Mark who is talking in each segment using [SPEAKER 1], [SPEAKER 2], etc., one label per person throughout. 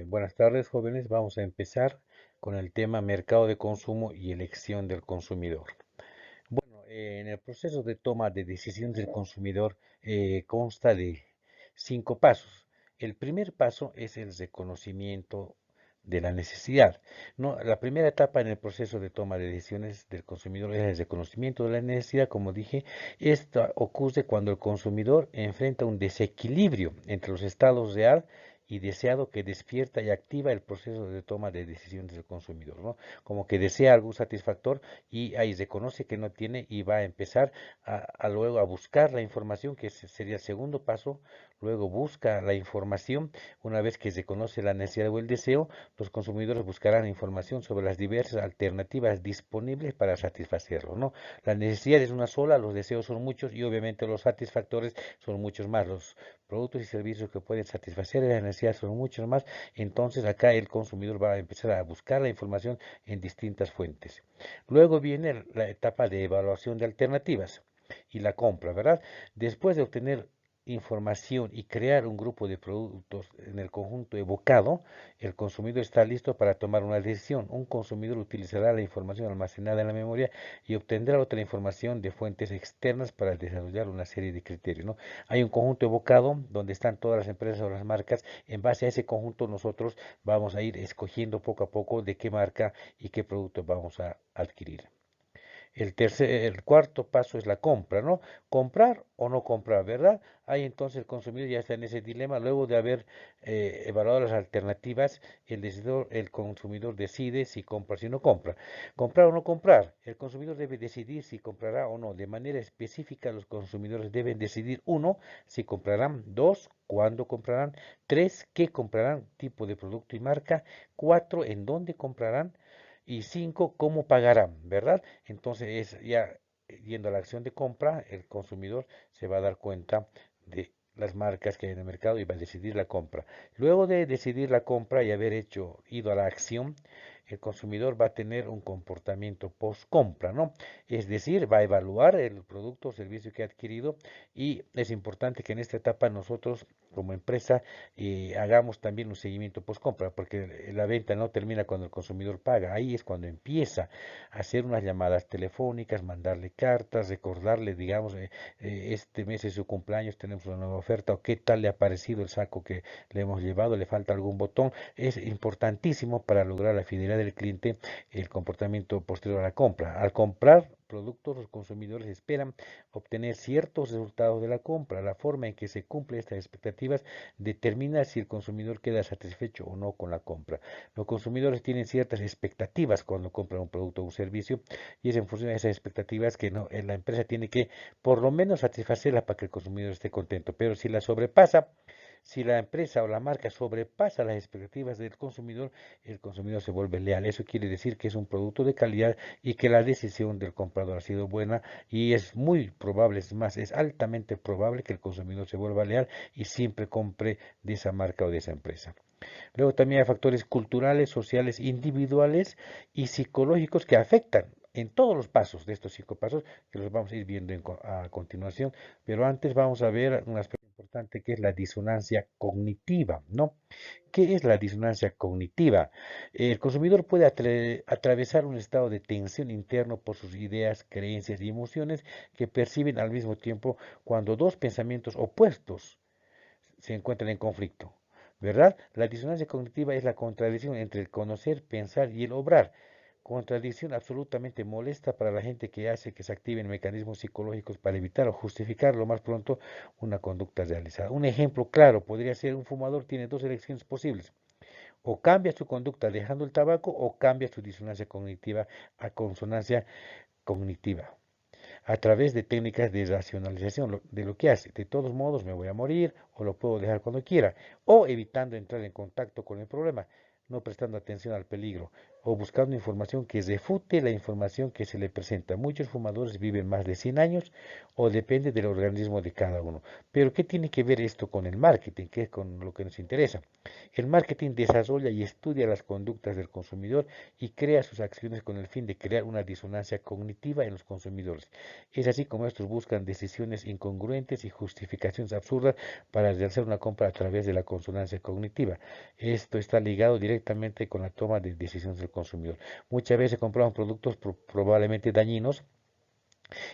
[SPEAKER 1] Buenas tardes, jóvenes. Vamos a empezar con el tema mercado de consumo y elección del consumidor. Bueno, en el proceso de toma de decisiones del consumidor consta de 5 pasos. El primer paso es el reconocimiento de la necesidad. No, la primera etapa en el proceso de toma de decisiones del consumidor es el reconocimiento de la necesidad. Como dije, esto ocurre cuando el consumidor enfrenta un desequilibrio entre los estados real y deseado que despierta y activa el proceso de toma de decisiones del consumidor, ¿no? Como que desea algo satisfactor y ahí reconoce que no tiene y va a empezar luego a buscar la información, que sería el segundo paso. Luego busca la información. Una vez que se conoce la necesidad o el deseo, los consumidores buscarán información sobre las diversas alternativas disponibles para satisfacerlo, ¿no? La necesidad es una sola, los deseos son muchos y obviamente los satisfactores son muchos más. Los productos y servicios que pueden satisfacer las necesidades son muchos más. Entonces acá el consumidor va a empezar a buscar la información en distintas fuentes. Luego viene la etapa de evaluación de alternativas y la compra, ¿verdad? Después de obtener información y crear un grupo de productos en el conjunto evocado, el consumidor está listo para tomar una decisión. Un consumidor utilizará la información almacenada en la memoria y obtendrá otra información de fuentes externas para desarrollar una serie de criterios, ¿no? Hay un conjunto evocado donde están todas las empresas o las marcas. En base a ese conjunto nosotros vamos a ir escogiendo poco a poco de qué marca y qué producto vamos a adquirir. El cuarto paso es la compra, ¿no? Comprar o no comprar, ¿verdad? Ahí entonces el consumidor ya está en ese dilema. Luego de haber evaluado las alternativas, el consumidor decide si compra, si no compra. Comprar o no comprar. El consumidor debe decidir si comprará o no. De manera específica, los consumidores deben decidir: uno, si comprarán; dos, cuándo comprarán; tres, qué comprarán, tipo de producto y marca; cuatro, en dónde comprarán; y cinco, cómo pagarán, ¿verdad? Entonces, ya yendo a la acción de compra, el consumidor se va a dar cuenta de las marcas que hay en el mercado y va a decidir la compra. Luego de decidir la compra y haber ido a la acción, el consumidor va a tener un comportamiento post-compra, ¿no? Es decir, va a evaluar el producto o servicio que ha adquirido, y es importante que en esta etapa nosotros como empresa hagamos también un seguimiento post-compra, porque la venta no termina cuando el consumidor paga. Ahí es cuando empieza hacer unas llamadas telefónicas, mandarle cartas, recordarle, digamos, este mes es su cumpleaños, tenemos una nueva oferta, o qué tal le ha parecido el saco que le hemos llevado, le falta algún botón. Es importantísimo para lograr la fidelidad del cliente el comportamiento posterior a la compra. Al comprar productos, los consumidores esperan obtener ciertos resultados de la compra. La forma en que se cumplen estas expectativas determina si el consumidor queda satisfecho o no con la compra. Los consumidores tienen ciertas expectativas cuando compran un producto o un servicio, y es en función de esas expectativas que no, la empresa tiene que por lo menos satisfacerla para que el consumidor esté contento. Pero si la sobrepasa, si la empresa o la marca sobrepasa las expectativas del consumidor, el consumidor se vuelve leal. Eso quiere decir que es un producto de calidad y que la decisión del comprador ha sido buena, y es muy probable, es más, es altamente probable que el consumidor se vuelva leal y siempre compre de esa marca o de esa empresa. Luego también hay factores culturales, sociales, individuales y psicológicos que afectan en todos los pasos de estos 5 pasos, que los vamos a ir viendo a continuación. Pero antes vamos a ver un aspecto importante, que es la disonancia cognitiva, ¿no? ¿Qué es la disonancia cognitiva? El consumidor puede atravesar un estado de tensión interno por sus ideas, creencias y emociones que perciben al mismo tiempo cuando dos pensamientos opuestos se encuentran en conflicto, ¿verdad? La disonancia cognitiva es la contradicción entre el conocer, pensar y el obrar. Contradicción absolutamente molesta para la gente, que hace que se activen mecanismos psicológicos para evitar o justificar lo más pronto una conducta realizada. Un ejemplo claro podría ser: un fumador tiene dos elecciones posibles: o cambia su conducta dejando el tabaco, o cambia su disonancia cognitiva a consonancia cognitiva a través de técnicas de racionalización de lo que hace. De todos modos me voy a morir, o lo puedo dejar cuando quiera, o evitando entrar en contacto con el problema, no prestando atención al peligro. o buscando información que refute la información que se le presenta. Muchos fumadores viven más de 100 años o depende del organismo de cada uno. Pero ¿qué tiene que ver esto con el marketing, que es con lo que nos interesa? El marketing desarrolla y estudia las conductas del consumidor y crea sus acciones con el fin de crear una disonancia cognitiva en los consumidores. Es así como estos buscan decisiones incongruentes y justificaciones absurdas para realizar una compra a través de la consonancia cognitiva. Esto está ligado directamente con la toma de decisiones del consumidor. Muchas veces compramos productos probablemente dañinos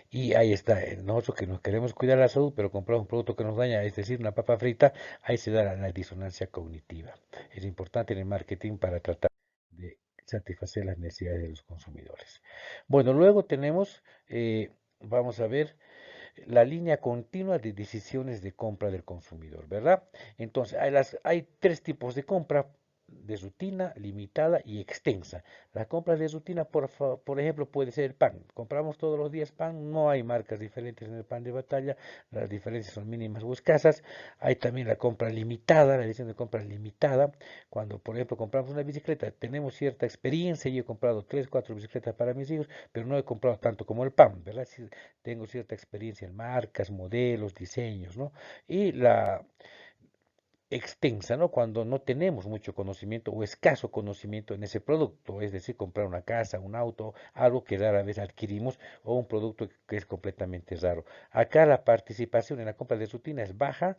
[SPEAKER 1] y ahí está, nosotros que nos queremos cuidar la salud, pero compramos un producto que nos daña, es decir, una papa frita, ahí se da la disonancia cognitiva. Es importante en el marketing para tratar de satisfacer las necesidades de los consumidores. Bueno, luego tenemos, vamos a ver, la línea continua de decisiones de compra del consumidor, ¿verdad? Entonces, hay tres tipos de compra: de rutina, limitada y extensa. La compra de rutina, por ejemplo, puede ser el pan. Compramos todos los días pan, no hay marcas diferentes en el pan de batalla, las diferencias son mínimas o escasas. Hay también la compra limitada, la edición de compra limitada. Cuando, por ejemplo, compramos una bicicleta, tenemos cierta experiencia. Yo he comprado 3, 4 bicicletas para mis hijos, pero no he comprado tanto como el pan, ¿verdad? Sí, tengo cierta experiencia en marcas, modelos, diseños, ¿no? Y la extensa, ¿no? Cuando no tenemos mucho conocimiento o escaso conocimiento en ese producto, es decir, comprar una casa, un auto, algo que rara vez adquirimos o un producto que es completamente raro. Acá la participación en la compra de rutina es baja,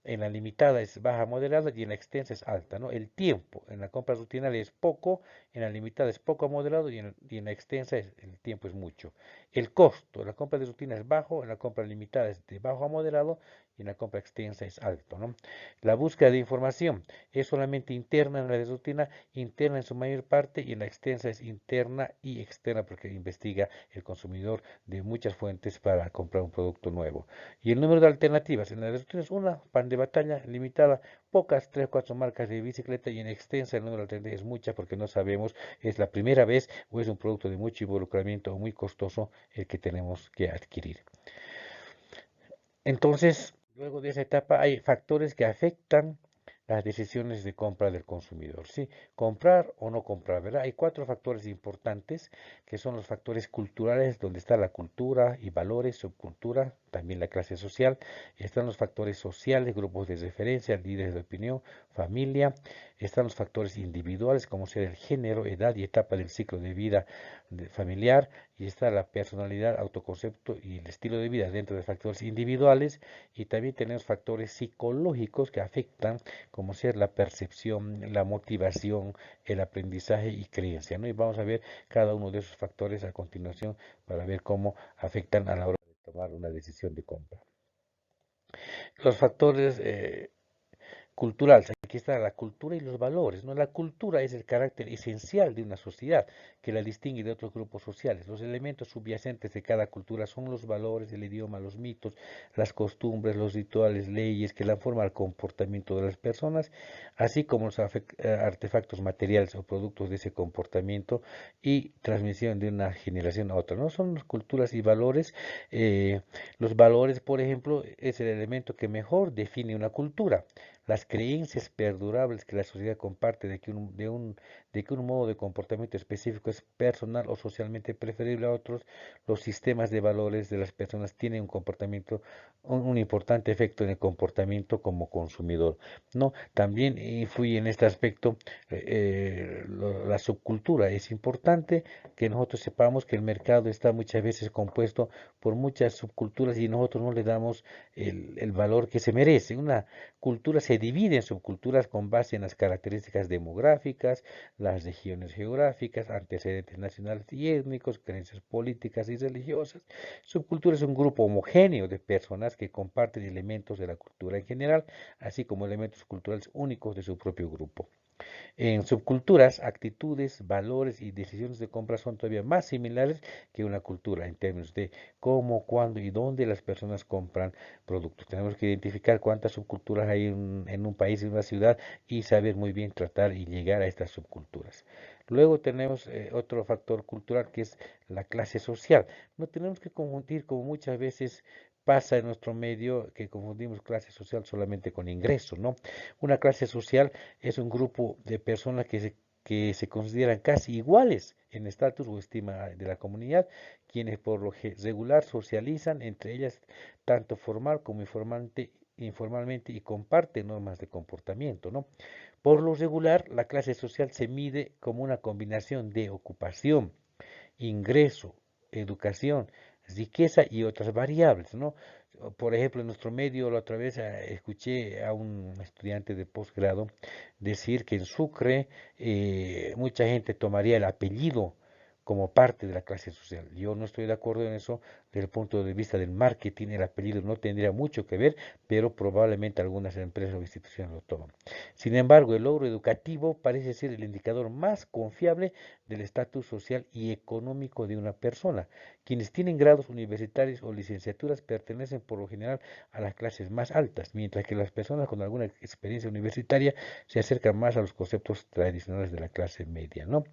[SPEAKER 1] en la limitada es baja moderada y en la extensa es alta, ¿no? El tiempo en la compra rutinal es poco, en la limitada es poco a moderado y en la extensa el tiempo es mucho. El costo en la compra de rutina es bajo, en la compra limitada es de bajo a moderado y en la compra extensa es alto, ¿no? La búsqueda de información es solamente interna en la de rutina, interna en su mayor parte, y en la extensa es interna y externa porque investiga el consumidor de muchas fuentes para comprar un producto nuevo. Y el número de alternativas en la de rutina es una, pan de batalla limitada, pocas, 3 o 4 marcas de bicicleta, y en extensa el número de alternativas es mucha porque no sabemos, es la primera vez o es un producto de mucho involucramiento o muy costoso el que tenemos que adquirir. Entonces, luego de esa etapa hay factores que afectan las decisiones de compra del consumidor, ¿sí? Comprar o no comprar, ¿verdad? Hay cuatro factores importantes que son los factores culturales, donde está la cultura y valores, subcultura, también la clase social. Están los factores sociales, grupos de referencia, líderes de opinión, familia. Están los factores individuales, como ser el género, edad y etapa del ciclo de vida familiar. Y está la personalidad, autoconcepto y el estilo de vida dentro de factores individuales. Y también tenemos factores psicológicos que afectan, como ser la percepción, la motivación, el aprendizaje y creencia, ¿no? Y vamos a ver cada uno de esos factores a continuación para ver cómo afectan a la hora de tomar una decisión de compra. Los factores cultural, aquí está la cultura y los valores, ¿no? La cultura es el carácter esencial de una sociedad que la distingue de otros grupos sociales. Los elementos subyacentes de cada cultura son los valores, el idioma, los mitos, las costumbres, los rituales, leyes que dan forma al comportamiento de las personas, así como los artefactos materiales o productos de ese comportamiento y transmisión de una generación a otra, ¿no? Son las culturas y valores. Los valores, por ejemplo, es el elemento que mejor define una cultura. Las creencias perdurables que la sociedad comparte de que un modo de comportamiento específico es personal o socialmente preferible a otros. Los sistemas de valores de las personas tienen un importante efecto en el comportamiento como consumidor, ¿no? También influye en este aspecto la subcultura. Es importante que nosotros sepamos que el mercado está muchas veces compuesto por muchas subculturas y nosotros no le damos el valor que se merece. Una cultura se divide en subculturas con base en las características demográficas, las regiones geográficas, antecedentes nacionales y étnicos, creencias políticas y religiosas. Subcultura es un grupo homogéneo de personas que comparten elementos de la cultura en general, así como elementos culturales únicos de su propio grupo. En subculturas, actitudes, valores y decisiones de compra son todavía más similares que una cultura en términos de cómo, cuándo y dónde las personas compran productos. Tenemos que identificar cuántas subculturas hay en un país, en una ciudad, y saber muy bien tratar y llegar a estas subculturas. Luego tenemos otro factor cultural que es la clase social. No tenemos que confundir, como muchas veces pasa en nuestro medio, que confundimos clase social solamente con ingresos, ¿no? Una clase social es un grupo de personas que se consideran casi iguales en estatus o estima de la comunidad, quienes por lo regular socializan entre ellas tanto formal como informalmente y comparten normas de comportamiento, ¿no? Por lo regular, la clase social se mide como una combinación de ocupación, ingreso, educación, riqueza y otras variables, ¿no? Por ejemplo, en nuestro medio, la otra vez escuché a un estudiante de posgrado decir que en Sucre mucha gente tomaría el apellido como parte de la clase social. Yo no estoy de acuerdo en eso desde el punto de vista del marketing. El apellido no tendría mucho que ver, pero probablemente algunas empresas o instituciones lo toman. Sin embargo, el logro educativo parece ser el indicador más confiable del estatus social y económico de una persona. Quienes tienen grados universitarios o licenciaturas pertenecen por lo general a las clases más altas, mientras que las personas con alguna experiencia universitaria se acercan más a los conceptos tradicionales de la clase media, ¿no?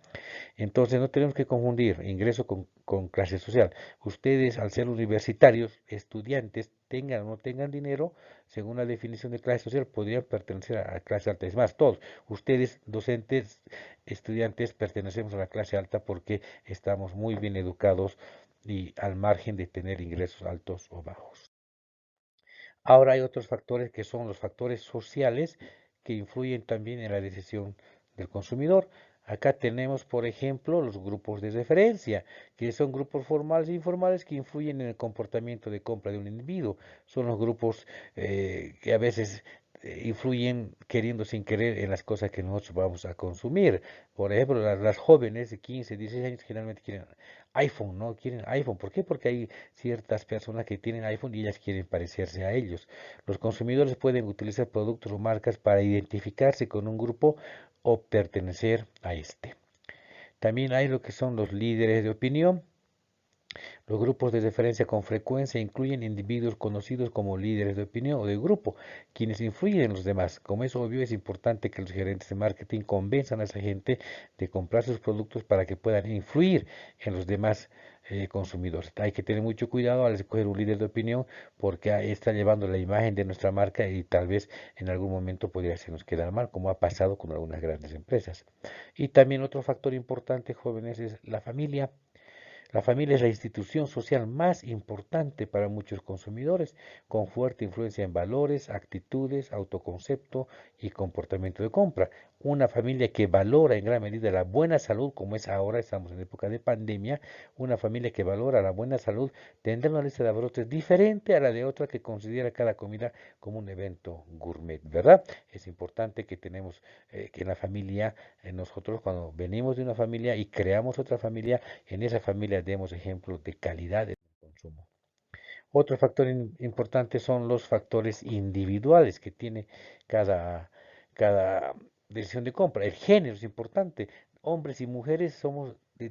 [SPEAKER 1] Entonces no tenemos que confundir ingreso con clase social. Ustedes, al ser universitarios, estudiantes, tengan o no tengan dinero, según la definición de clase social, podrían pertenecer a la clase alta. Es más, todos, ustedes, docentes, estudiantes, pertenecemos a la clase alta porque estamos muy bien educados y al margen de tener ingresos altos o bajos. Ahora hay otros factores que son los factores sociales que influyen también en la decisión del consumidor. Acá tenemos, por ejemplo, los grupos de referencia, que son grupos formales e informales que influyen en el comportamiento de compra de un individuo. Son los grupos que a veces influyen queriendo sin querer en las cosas que nosotros vamos a consumir. Por ejemplo, las jóvenes de 15, 16 años generalmente quieren iPhone, ¿no? Quieren iPhone. ¿Por qué? Porque hay ciertas personas que tienen iPhone y ellas quieren parecerse a ellos. Los consumidores pueden utilizar productos o marcas para identificarse con un grupo o pertenecer a este. También hay lo que son los líderes de opinión. Los grupos de referencia con frecuencia incluyen individuos conocidos como líderes de opinión o de grupo, quienes influyen en los demás. Como es obvio, es importante que los gerentes de marketing convenzan a esa gente de comprar sus productos para que puedan influir en los demás consumidores. Hay que tener mucho cuidado al escoger un líder de opinión porque ahí está llevando la imagen de nuestra marca y tal vez en algún momento podría hacernos quedar mal, como ha pasado con algunas grandes empresas. Y también otro factor importante, jóvenes, es la familia. La familia es la institución social más importante para muchos consumidores, con fuerte influencia en valores, actitudes, autoconcepto y comportamiento de compra. Una familia que valora en gran medida la buena salud, como es ahora, estamos en época de pandemia, una familia que valora la buena salud tendrá una lista de abarrotes diferente a la de otra que considera cada comida como un evento gourmet, ¿verdad? Es importante que tenemos que en la familia, nosotros cuando venimos de una familia y creamos otra familia, en esa familia demos ejemplos de calidad en el consumo. Otro factor importante son los factores individuales que tiene cada decisión de compra. El género es importante. Hombres y mujeres somos de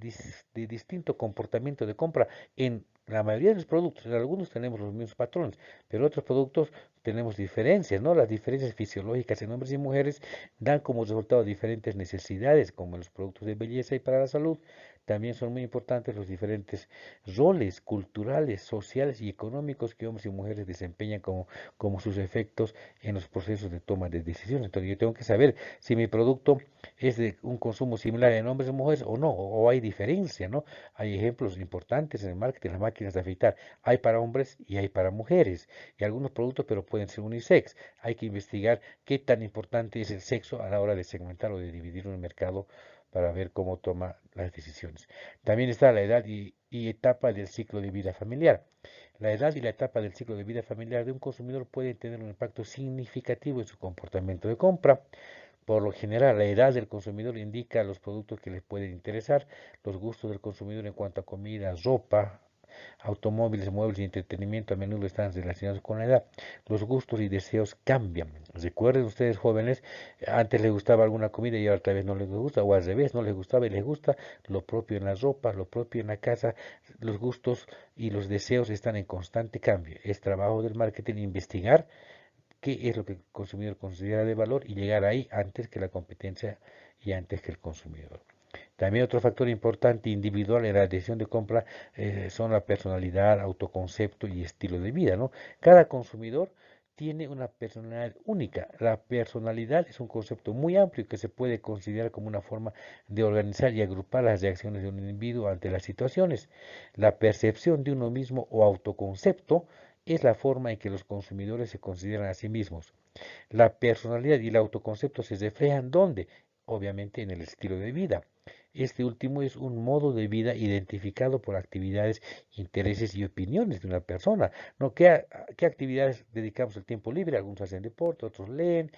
[SPEAKER 1] distinto comportamiento de compra en la mayoría de los productos. En algunos tenemos los mismos patrones, pero en otros productos tenemos diferencias, ¿no? Las diferencias fisiológicas en hombres y mujeres dan como resultado diferentes necesidades, como en los productos de belleza y para la salud. También son muy importantes los diferentes roles culturales, sociales y económicos que hombres y mujeres desempeñan como sus efectos en los procesos de toma de decisiones. Entonces yo tengo que saber si mi producto es de un consumo similar en hombres y mujeres o no, o hay diferencia, ¿no? Hay ejemplos importantes en el marketing, las máquinas de afeitar. Hay para hombres y hay para mujeres. Y algunos productos, pero pueden ser unisex. Hay que investigar qué tan importante es el sexo a la hora de segmentar o de dividir un mercado para ver cómo toma las decisiones. También está la edad y etapa del ciclo de vida familiar. La edad y la etapa del ciclo de vida familiar de un consumidor pueden tener un impacto significativo en su comportamiento de compra. Por lo general, la edad del consumidor indica los productos que les pueden interesar, los gustos del consumidor en cuanto a comida, ropa, automóviles, muebles y entretenimiento a menudo están relacionados con la edad. Los gustos y deseos cambian. Recuerden ustedes jóvenes, antes les gustaba alguna comida y ahora tal vez no les gusta, o al revés, no les gustaba y les gusta. Lo propio en la ropa, lo propio en la casa. Los gustos y los deseos están en constante cambio. Es trabajo del marketing investigar qué es lo que el consumidor considera de valor y llegar ahí antes que la competencia y antes que el consumidor. También otro factor importante individual en la decisión de compra son la personalidad, autoconcepto y estilo de vida, ¿no? Cada consumidor tiene una personalidad única. La personalidad es un concepto muy amplio que se puede considerar como una forma de organizar y agrupar las reacciones de un individuo ante las situaciones. La percepción de uno mismo o autoconcepto es la forma en que los consumidores se consideran a sí mismos. La personalidad y el autoconcepto se reflejan ¿dónde? Obviamente en el estilo de vida. Este último es un modo de vida identificado por actividades, intereses y opiniones de una persona, ¿no? ¿Qué actividades dedicamos el tiempo libre? Algunos hacen deporte, otros leen,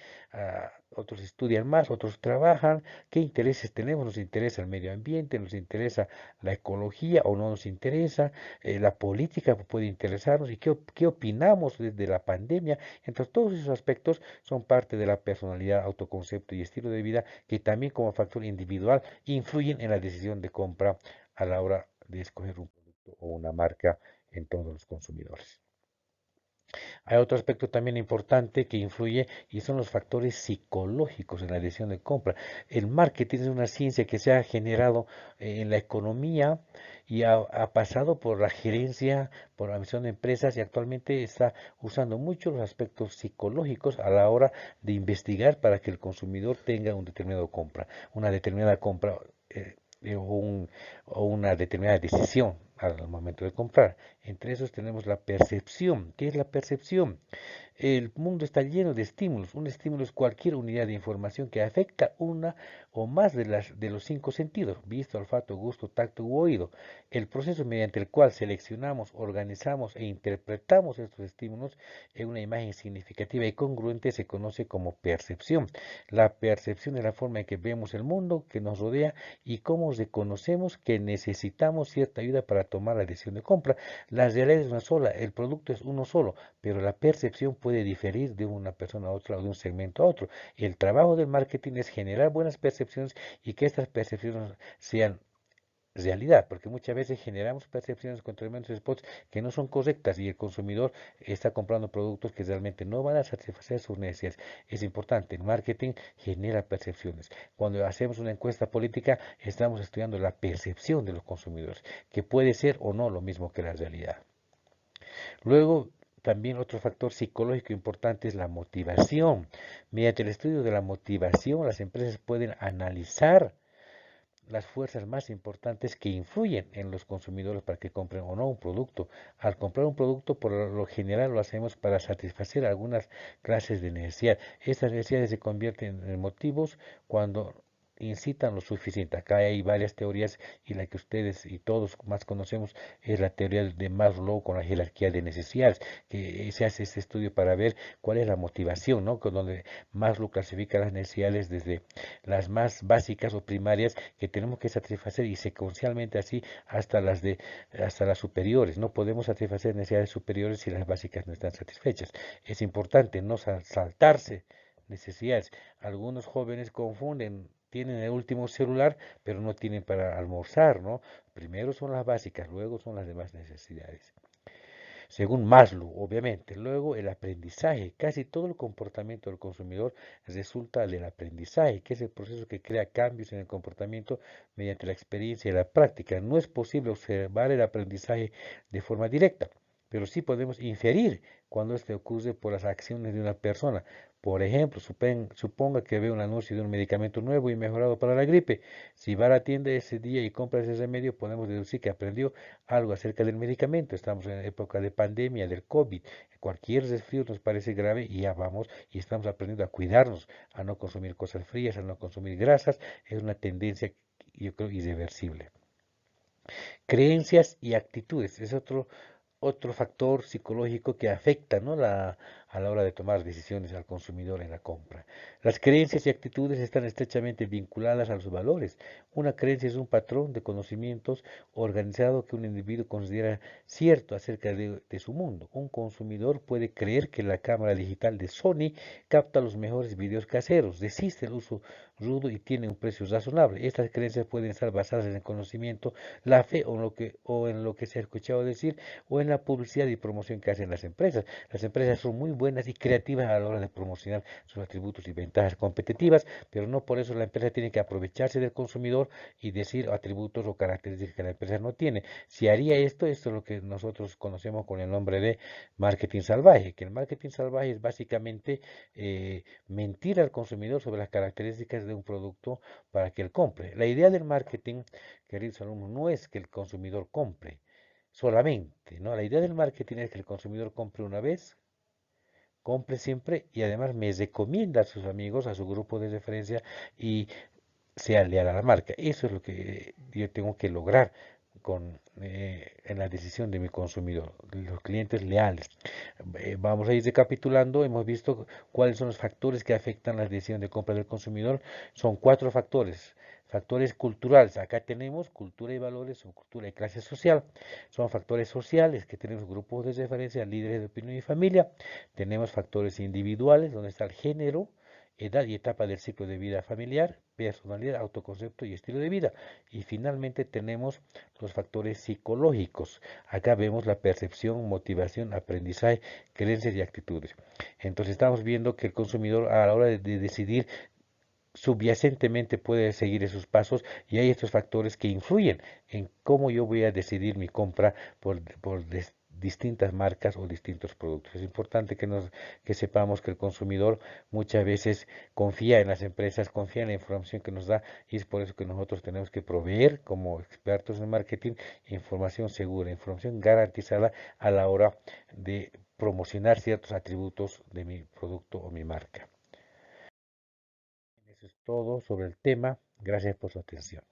[SPEAKER 1] otros estudian más, otros trabajan. ¿Qué intereses tenemos? ¿Nos interesa el medio ambiente? ¿Nos interesa la ecología o no nos interesa? La política puede interesarnos. ¿Y qué opinamos desde la pandemia? Entonces, todos esos aspectos son parte de la personalidad, autoconcepto y estilo de vida que también como factor individual influyen en la decisión de compra a la hora de escoger un producto o una marca en todos los consumidores. Hay otro aspecto también importante que influye y son los factores psicológicos en la decisión de compra. El marketing es una ciencia que se ha generado en la economía y ha pasado por la gerencia, por la misión de empresas y actualmente está usando mucho los aspectos psicológicos a la hora de investigar para que el consumidor tenga un determinado compra, una determinada compra. O una determinada decisión al momento de comprar. Entre esos tenemos la percepción. ¿Qué es la percepción? El mundo está lleno de estímulos. Un estímulo es cualquier unidad de información que afecta una o más de los cinco sentidos, visto, olfato, gusto, tacto u oído. El proceso mediante el cual seleccionamos, organizamos e interpretamos estos estímulos en una imagen significativa y congruente se conoce como percepción. La percepción es la forma en que vemos el mundo que nos rodea y cómo reconocemos que necesitamos cierta ayuda para tomar la decisión de compra. La realidad es una sola, el producto es uno solo, pero la percepción puede diferir de una persona a otra o de un segmento a otro. El trabajo del marketing es generar buenas percepciones y que estas percepciones sean realidad, porque muchas veces generamos percepciones con tremendos spots que no son correctas y el consumidor está comprando productos que realmente no van a satisfacer sus necesidades. Es importante, el marketing genera percepciones. Cuando hacemos una encuesta política, estamos estudiando la percepción de los consumidores, que puede ser o no lo mismo que la realidad. Luego, también otro factor psicológico importante es la motivación. Mediante el estudio de la motivación, las empresas pueden analizar las fuerzas más importantes que influyen en los consumidores para que compren o no un producto. Al comprar un producto, por lo general lo hacemos para satisfacer algunas clases de necesidad. Estas necesidades se convierten en motivos cuando incitan lo suficiente. Acá hay varias teorías y la que ustedes y todos más conocemos es la teoría de Maslow con la jerarquía de necesidades, que se hace este estudio para ver cuál es la motivación, ¿no? Con donde Maslow clasifica las necesidades desde las más básicas o primarias que tenemos que satisfacer y secuencialmente así hasta las superiores. No podemos satisfacer necesidades superiores si las básicas no están satisfechas. Es importante no saltarse necesidades. Algunos jóvenes confunden, tienen el último celular, pero no tienen para almorzar, ¿no? Primero son las básicas, luego son las demás necesidades según Maslow, obviamente. Luego, el aprendizaje. Casi todo el comportamiento del consumidor resulta del aprendizaje, que es el proceso que crea cambios en el comportamiento mediante la experiencia y la práctica. No es posible observar el aprendizaje de forma directa, pero sí podemos inferir cuando este ocurre por las acciones de una persona. Por ejemplo, suponga que ve un anuncio de un medicamento nuevo y mejorado para la gripe. Si va a la tienda ese día y compra ese remedio, podemos deducir que aprendió algo acerca del medicamento. Estamos en época de pandemia, del COVID. Cualquier resfrío nos parece grave y ya vamos y estamos aprendiendo a cuidarnos, a no consumir cosas frías, a no consumir grasas. Es una tendencia, yo creo, irreversible. Creencias y actitudes es otro factor psicológico que afecta, ¿no? A la hora de tomar decisiones al consumidor en la compra. Las creencias y actitudes están estrechamente vinculadas a los valores. Una creencia es un patrón de conocimientos organizado que un individuo considera cierto acerca de su mundo. Un consumidor puede creer que la cámara digital de Sony capta los mejores videos caseros, resiste el uso rudo y tiene un precio razonable. Estas creencias pueden estar basadas en el conocimiento, la fe o en lo que se ha escuchado decir o en la publicidad y promoción que hacen las empresas. Las empresas son muy buenas y creativas a la hora de promocionar sus atributos y ventajas competitivas, pero no por eso la empresa tiene que aprovecharse del consumidor y decir atributos o características que la empresa no tiene. Si haría esto, esto es lo que nosotros conocemos con el nombre de marketing salvaje, que el marketing salvaje es básicamente mentir al consumidor sobre las características de un producto para que él compre. La idea del marketing, queridos alumnos, no es que el consumidor compre solamente, ¿no? La idea del marketing es que el consumidor compre una vez, compre siempre y además me recomienda a sus amigos, a su grupo de referencia y sea leal a la marca. Eso es lo que yo tengo que lograr en la decisión de mi consumidor, los clientes leales. Vamos a ir recapitulando, hemos visto cuáles son los factores que afectan la decisión de compra del consumidor. Son cuatro factores. Factores culturales, acá tenemos cultura y valores o cultura y clase social. Son factores sociales, que tenemos grupos de referencia, líderes de opinión y familia. Tenemos factores individuales, donde está el género, edad y etapa del ciclo de vida familiar, personalidad, autoconcepto y estilo de vida. Y finalmente tenemos los factores psicológicos. Acá vemos la percepción, motivación, aprendizaje, creencias y actitudes. Entonces estamos viendo que el consumidor a la hora de decidir subyacentemente puede seguir esos pasos y hay estos factores que influyen en cómo yo voy a decidir mi compra por distintas marcas o distintos productos. Es importante que sepamos que el consumidor muchas veces confía en las empresas, confía en la información que nos da y es por eso que nosotros tenemos que proveer como expertos en marketing información segura, información garantizada a la hora de promocionar ciertos atributos de mi producto o mi marca. Eso es todo sobre el tema. Gracias por su atención.